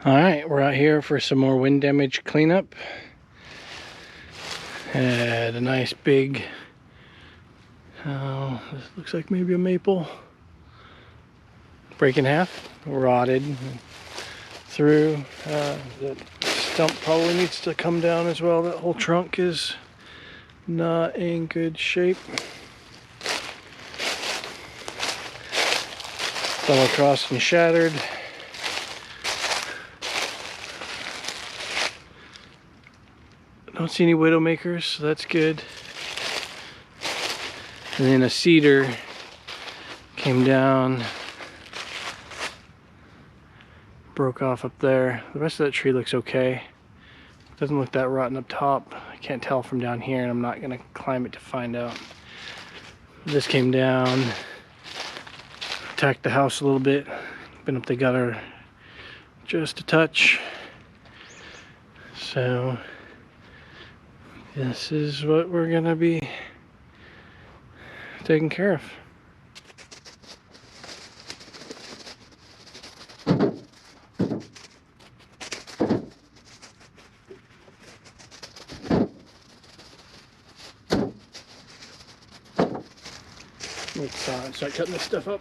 Alright, we're out here for some more wind damage cleanup. Had a nice big, this looks like maybe a maple, break in half, rotted through. The stump probably needs to come down as well. That whole trunk is not in good shape. Fell across and shattered. Don't see any widowmakers, so that's good. And then a cedar came down, broke off up there. The rest of that tree looks okay. Doesn't look that rotten up top. I can't tell from down here, and I'm not gonna climb it to find out. This came down, attacked the house a little bit, been up the gutter just a touch. So this is what we're gonna be taking care of. Let's start cutting this stuff up.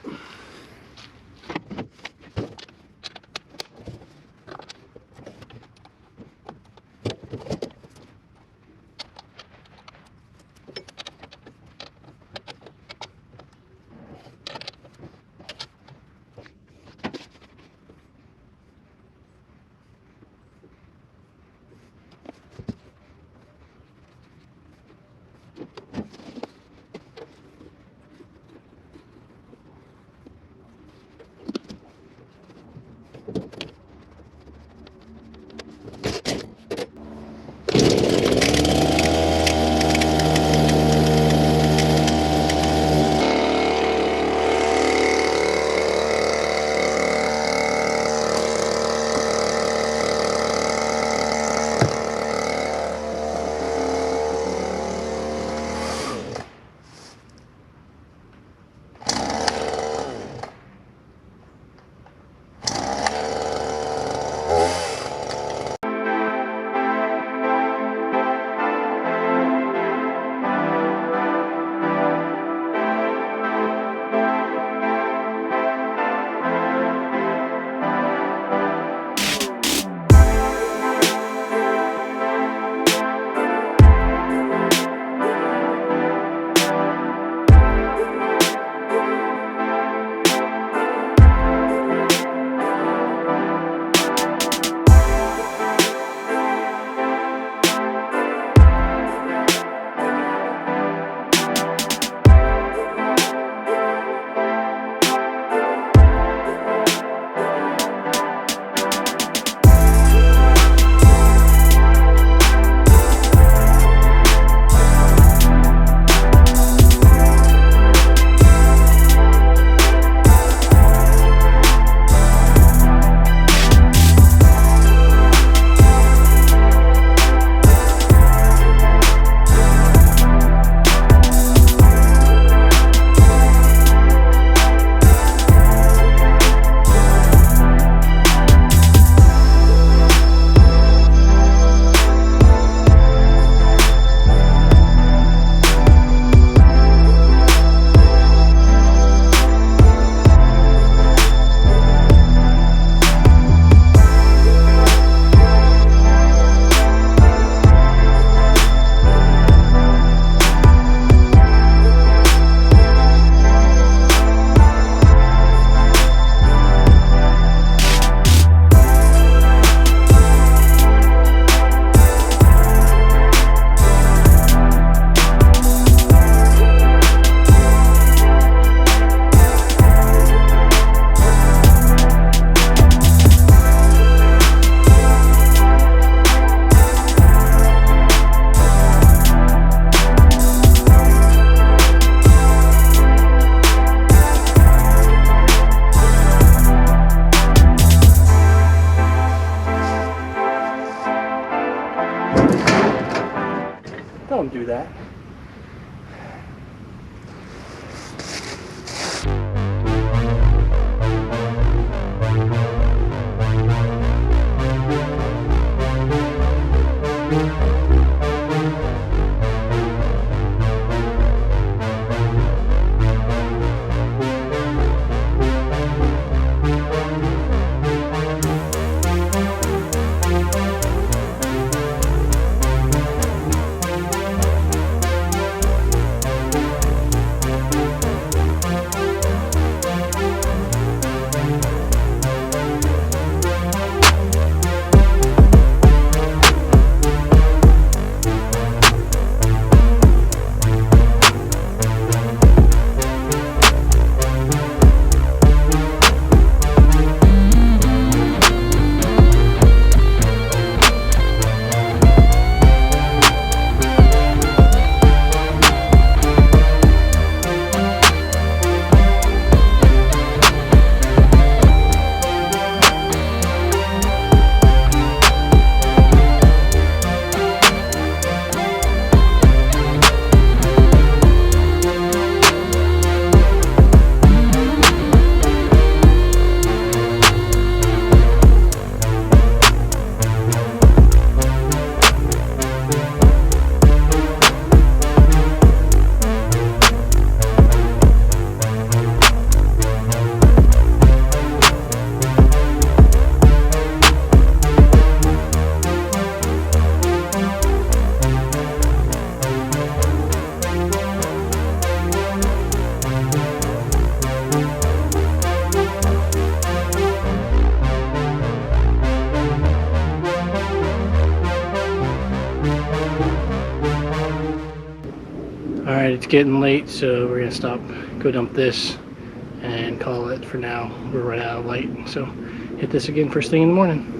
Don't do that. it's getting late, so we're gonna stop, go dump this, and call it for now. We're running out of light, so hit this again first thing in the morning.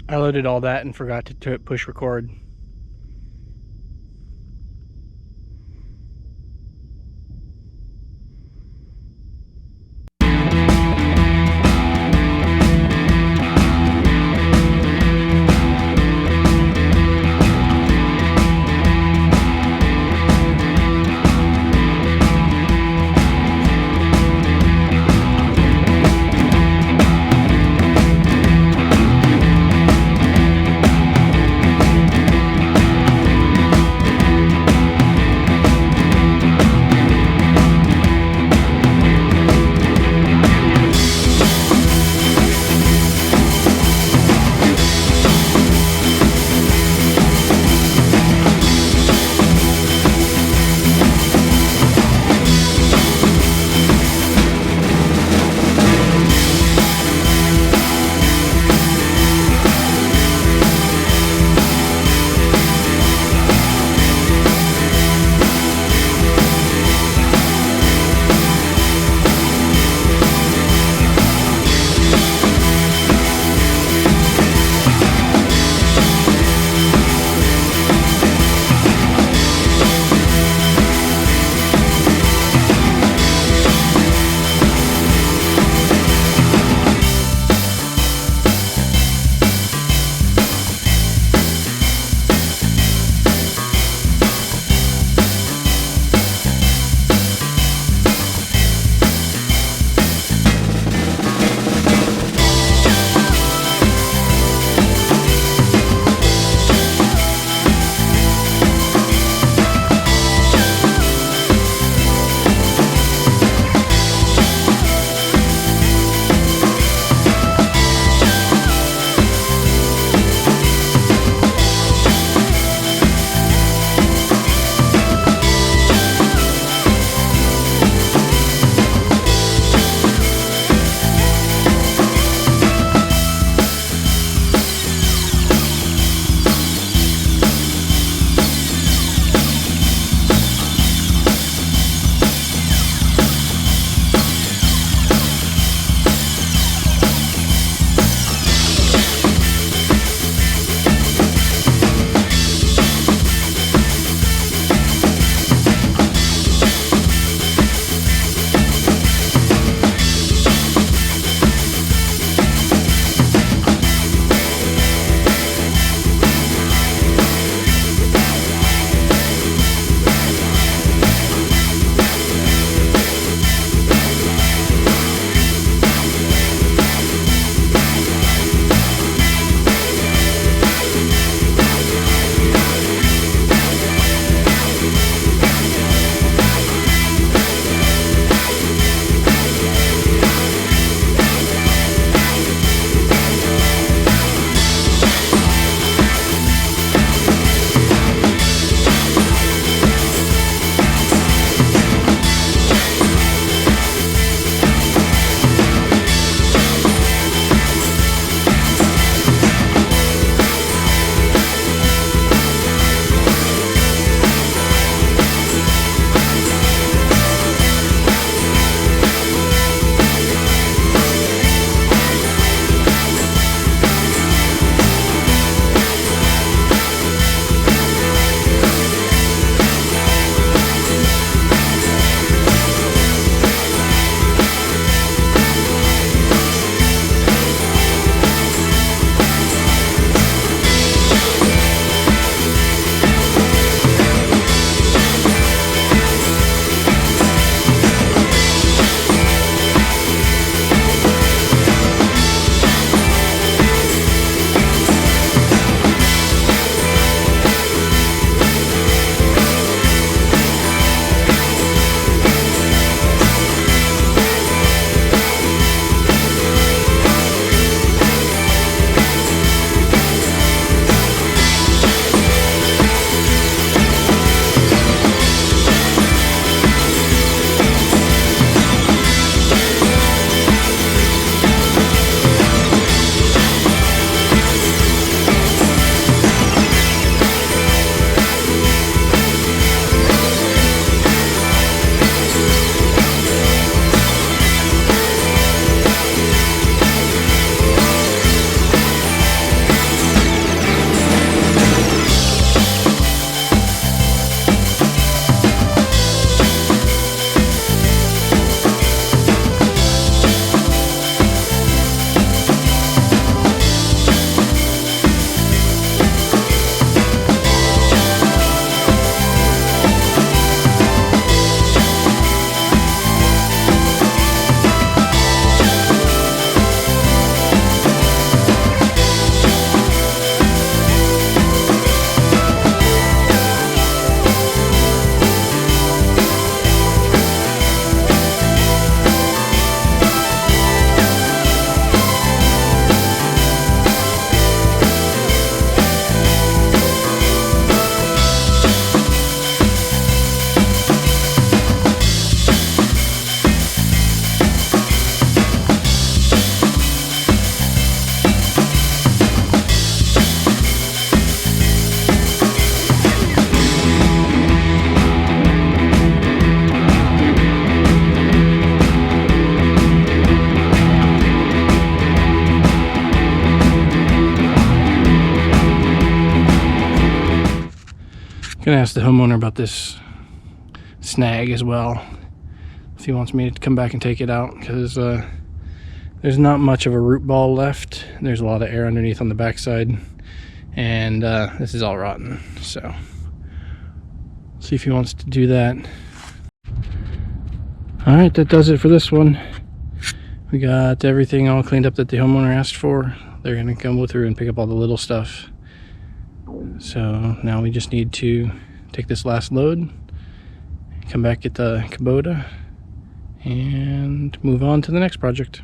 I loaded all that and forgot to push record. the homeowner about this snag as well, if he wants me to come back and take it out, because there's not much of a root ball left. There's a lot of air underneath on the backside, and this is all rotten. So see if he wants to do that. All right, that does it for this one. We got everything all cleaned up that the homeowner asked for. They're gonna go through and pick up all the little stuff. So now we just need to take this last load, come back, get the Kubota, and move on to the next project.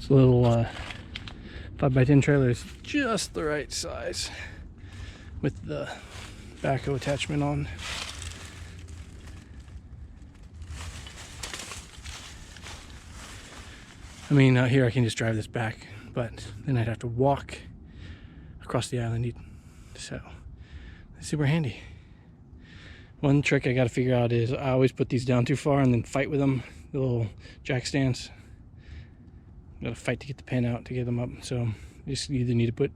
This little 5x10 trailer is just the right size with the backhoe attachment on. I mean, out here I can just drive this back, but then I'd have to walk across the island. So it's super handy. One trick I got to figure out is I always put these down too far and then fight with them, the little jack stands. Gotta fight to get the pin out to get them up. So you just either need to put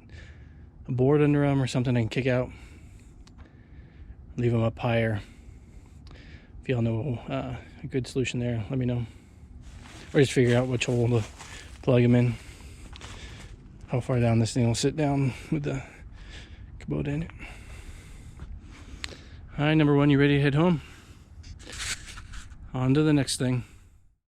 a board under them or something I can kick out, leave them up higher. If y'all know a good solution there, let me know. Or just figure out which hole to plug them in, how far down this thing will sit down with the Kubota in it. All right, number one, you ready to head home? On to the next thing.